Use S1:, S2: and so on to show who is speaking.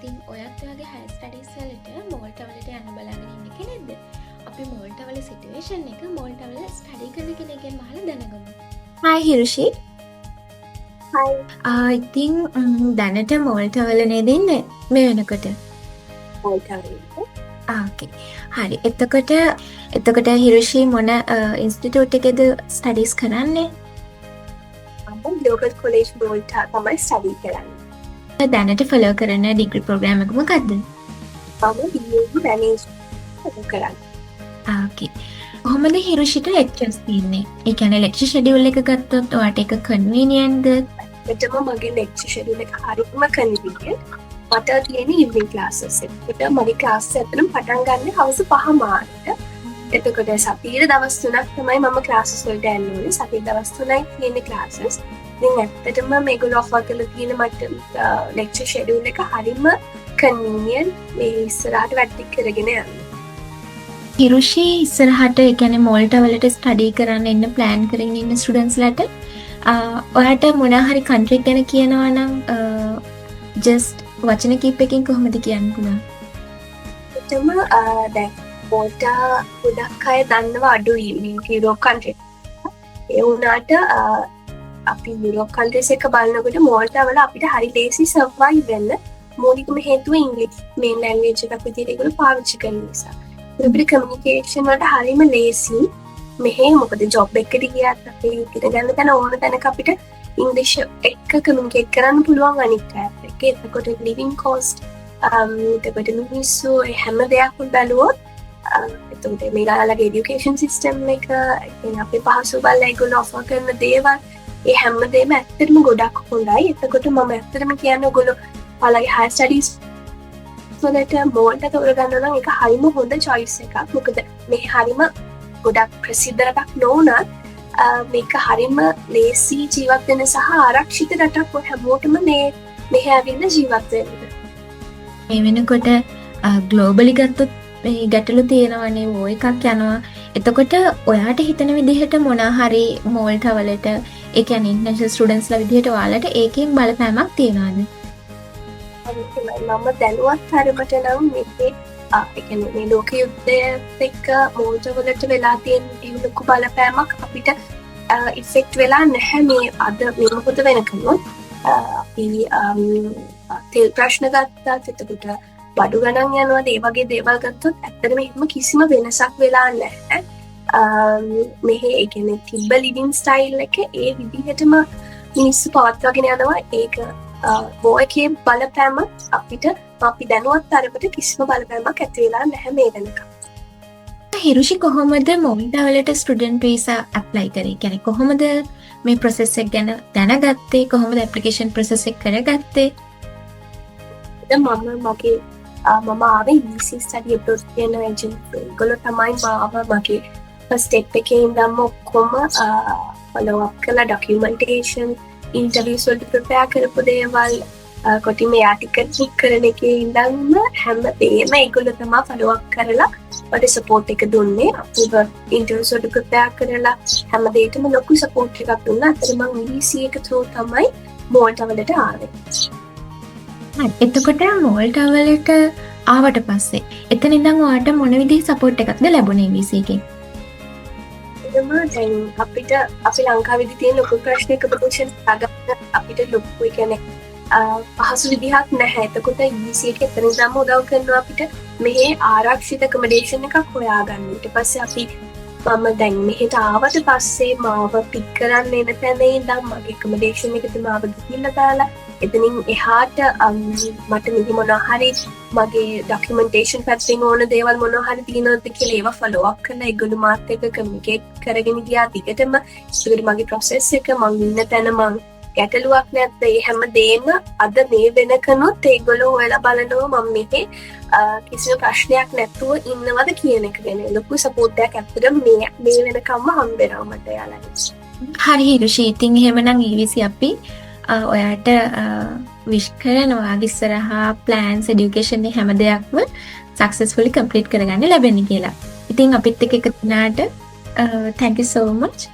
S1: ඉතින් ඔයත් වගේ හයි ස්ටඩීස් වලට මෝල්ටවලට යන්න බලාගෙන ඉන්න කෙනෙක්ද? අපි මෝල්ටවල සිටුේෂන් එක මෝල්ටවල ස්ටඩි කරන කෙනෙක්ගෙන් අහලා දැනගමු.
S2: Hi Hiroshi.
S3: Hi.
S2: ඉතින් දැනට මෝල්ටවල නේද ඉන්නේ මේ වෙනකොට? ඕකේ. හරි. එතකොට හිරෝෂි මොන ඉන්ස්ටිටියුට් එකේද ස්ටඩීස් කරන්නේ?
S3: මම ග්ලෝබල් කොලේජ් මෝල්ටා තමයි ස්ටඩි කරන්නේ.
S2: දැනට ෆලෝ කරන ඩිග්‍රී ප්‍රෝග්‍රෑම් එක මොකක්ද?
S3: මම BA මැනේජ්මන්ට් කරන්නේ.
S2: ඕකේ. කොහොමද හිරෝෂිට ලෙක්චර්ස් තියෙන්නේ? ඒ කියන්නේ ලෙක්චර් ෂෙඩියුල් එක ගත්තොත් ඔයාට ඒක කන්වීනියන්ට්ද?
S3: එතම මගේ ලෙක්චර් ෂෙඩියුල් එක හරියටම කන්වීනියන්ට්. මට තියෙන ඉවනිං ක්ලාසස් එක. මගේ ක්ලාස් ඇත්තටම පටන් ගන්න හවස 5 මාරට. එතකොට සතියේ දවස් 3ක් තමයි මම ක්ලාසස් වලට යන්න ඕනේ. සතියේ දවස් 3යි තියෙන ක්ලාසස්. ඉතින් ඇත්තටම මේගොල්ලෝ ඔෆර් කරලා තියෙන මට ලෙක්චර් ෂෙඩියුල් එක හරියම කන්වීනියන්ට්. මේ ඉස්සරහට වැඩි කරගෙන යන්න.
S2: හිරෝෂි ඉස්සරහට ඒ කියන්නේ මෝල්ටවලට ස්ටඩි කරන්න ඉන්න ප්ලෑන් කරගෙන ඉන්න ස්ටුඩන්ට්ස්ලාට ඔයාට මොනවා හරි කන්ට්‍රි ගැන කියනවා නම් ජස්ට් වචන කීපයකින් කොහොමද කියන්න පුළුවන්?
S3: එතම දැන් මෝල්ටා ගොඩක් අය දන්නවා අඩුයි මේ යුරෝප් කන්ට්‍රි. ඒ වුණාට අපි යුරෝප් කන්ට්‍රීස් එක බලනකොට මෝල්ටා වල අපිට හරි ලේසි සර්වයිව් වෙන්න මූලිකම හේතුව ඉංග්‍රීසි මේන් ලැන්ග්වේජ් එකක් විදිහට ඒගොල්ලෝ පාවිච්චි කරන නිසා. අපිට කමියුනිකේෂන් වලට හරිම ලේසි. මෙහෙ මොකද ජොබ් එකකට ගියත් අපි ඉගෙන ගන්න තැන ඕන තැනක අපිට ඉංග්‍රීසි එක්ක කමියුනිකේට් කරන්න පුළුවන් අනිත් අයත් එක්ක. එතකොට ලිවිං කොස්ට් එතකොට මිනිස්සු හැම දෙයක්ම බැලුවොත් එතකොට මේගොල්ලන්ගේ এডুকেෂන් සිස්ටම් එක අපේ පහසු බලලා ඒගොල්ලෝ ඔෆර් කරන දේවල් ඒ හැම දෙයක්ම ඇත්තටම ගොඩක් හොඳයි. එතකොට මම ඇත්තටම කියන්නේ ඔයගොල්ලෝ ඔයාලගේ හයි ස්ටඩීස් වලට මෝල්ටා තෝරගන්න නම් ඒක හරිම හොඳ choice එකක්. මොකද මේ හරිම ගොඩක් ප්‍රසිද්ධ රටක් නොවුනත් මේක හරිම ලේසි ජීවත් වෙන සහ ආරක්ෂිත රටක්. ඔය හැමෝටම මෙහෙ ඇවිල්ලා ජීවත් වෙන්න.
S2: මේ වෙනකොට ග්ලෝබලි ගත්තොත් මේ ගැටලු තියෙනවනේ ඕ එකක් යනවා. එතකොට ඔයාට හිතන විදිහට මොනවා හරි මෝල්ටවලට ඒ කියන්නේ ඉන්ටර්නැෂනල් ස්ටුඩන්ට්ස්ලා විදිහට ඔයාලට ඒකෙන් බලපෑමක් තියනවාද?
S3: මම දැනුවත් තරමට නම් මේකේ මේ ලෝක යුද්ධයත් එක්ක මෝල්ටවලට වෙලා තියෙන ලොකු බලපෑමක් අපිට ඉෆෙක්ට් වෙලා නැහැ. මේ අද මේ මොහොත වෙනකම්ම අපි තෙල් ප්‍රශ්න ගත්තාත් එතකොට බඩු ගණන් යනවාද ඒ වගේ දේවල් ගත්තොත් ඇත්තටම එහෙම කිසිම වෙනසක් වෙලා නැහැ. මෙහෙ ඒ කියන්නේ තිබ්බ ලිවිං ස්ටයිල් එක ඒ විදිහටම මිනිස්සු පවත්වාගෙන යනවා. ඒක බෝයකේ බලපෑම අපිට අපි දැනුවත් තරමට කිසිම බලපෑමක් ඇති වෙලා නැහැ මේ වෙනකම්.
S2: හිරෝෂි කොහොමද මෝල්ටාවලට ස්ටුඩන්ට් වීසා ඇප්ලයි කරේ? කියන්නේ කොහොමද මේ ප්‍රොසෙස් එක ගැන දැනගත්තේ? කොහොමද ඇප්ලිකේෂන් ප්‍රොසෙස් එක කරගත්තේ?
S3: මම ආවේ EC ස්ටඩි අප්‍රෝච් කියන ඒජන්සි. ඒගොල්ලෝ තමයි මාව මගේ ෆස්ට් ස්ටෙප් එකේ ඉඳන්ම ඔක්කොම ෆලෝ අප් කරලා ඩොකියුමන්ටේෂන් ඉන්ටර්වියුස් වලට ප්‍රිපෙයාර් කරපු දේවල් කොටිම යා ටිකට් බුක් කරන එකේ ඉඳන්ම හැමදේම ඒගොල්ලෝ තමයි ෆලෝ අප් කරලා මට සපෝට් එක දුන්නේ. අපිව ඉන්ටර්වියුස් වලට ප්‍රිපෙයාර් කරලා හැමදේටම ලොකු සපෝට් එකක් දුන්නා. අතට මම EC එක through තමයි මෝල්ටා වලට ආවේ.
S2: එතකොට මෝල්ටාවලට ආවට පස්සේ එතන ඉඳන් ඔයාට මොන විදිහේ සපෝට් එකක්ද ලැබුණේ VC එකෙන්?
S3: දැන් අපිට අපි ලංකාවේදී තියෙන ලොකු ප්‍රශ්නයක ප්‍රොඩක්ෂන් අගන්න අපිට ලොකු කියන්නේ පහසු විදිහක් නැහැ. එතකොට EC එක එතන ඉඳන්ම උදව් කරනවා අපිට මෙහි ආරක්ෂිත ඇකොමඩේෂන් එකක් හොයාගන්න. ඊට පස්සේ අපි මම දැන් මෙහෙට ආවට පස්සේ මාව පික් කරන්න එන තැන ඉඳන් මගේ ඇකොමඩේෂන් එකට මාව ගිහිල්ලා දාලා එතනින් එහාට මට මෙහි මොනවා හරි මගේ ඩොකියුමන්ටේෂන් පැත්තෙන් ඕන දේවල් මොනවා හරි තියෙනවද කියලා ඒවා ෆලෝ අප් කරලා ඒගොල්ලෝ මාත් එක්ක කමියුනිකේට් කරගෙන ගියා. දිගටම ඒකට මගේ ප්‍රොසෙස් එක මං ඉන්න තැන මං ගැටලුවක් නැත්ද ඒ හැම දෙයක්ම අද මේ වෙනකනොත් ඒගොල්ලෝ හොයලා බලනවා මම මෙහි කිසිම ප්‍රශ්නයක් නැතුව ඉන්නවද කියන එක ගැන. ලොකු සපෝට් එකක් ඇත්තටම මේ වෙනකම්ම හම්බ වෙනවා මට යාළුවනේ.
S2: හරි හිරෝෂි. ඉතින් එහෙමනම් EVC අපි ඔයාට විශ් කරනවා ඉස්සරහා ප්ලෑන්ස් এডুকেෂන් හැම දෙයක්ම සක්සස්ෆුලි කම්ප්ලීට් කරගන්න ලැබෙන්න කියලා. ඉතින් අපිත් එක්ක එකතු වුණාට thank you so much.